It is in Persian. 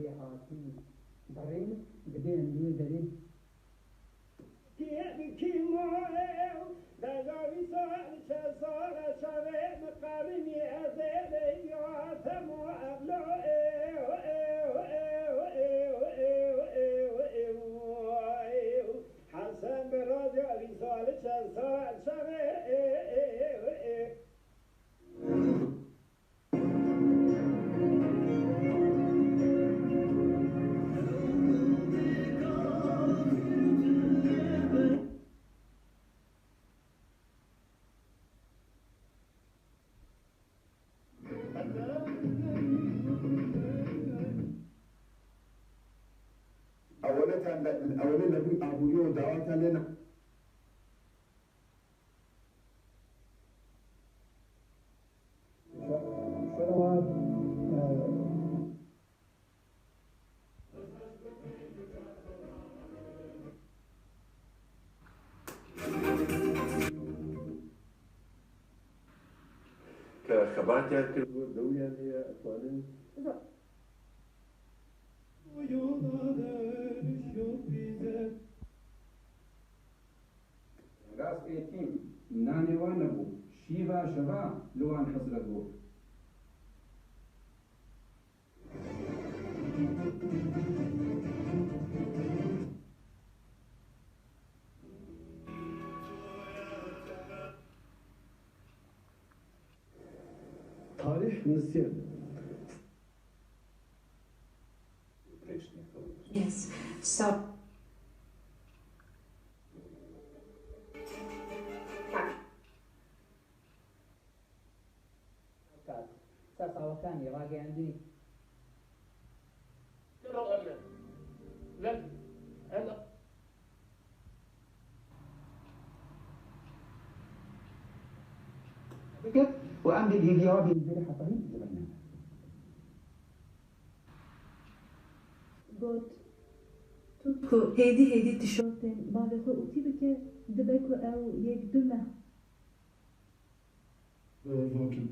بهاتی برین بدین نیو دارین کی ماهو دعوی سال چه سال شوه مقرنی از لیاتم و حسن به رادیوی سال چه سال شوه أولا نبي أبويو دعوة لنا كخبرات يركبوا دويا هي أطوال راس ايتيم نانيوان ابو شيفا شبا لوان حصلت بو تاريخ نسيان Yes. So. ساساوەکانی ڕاگەیاندنی بكت وأمد الفيديو بينزل حطني زبنة گوت تو هیدی تیشرتین باوی خو اوتی بکه دبکو او یک دومه لكن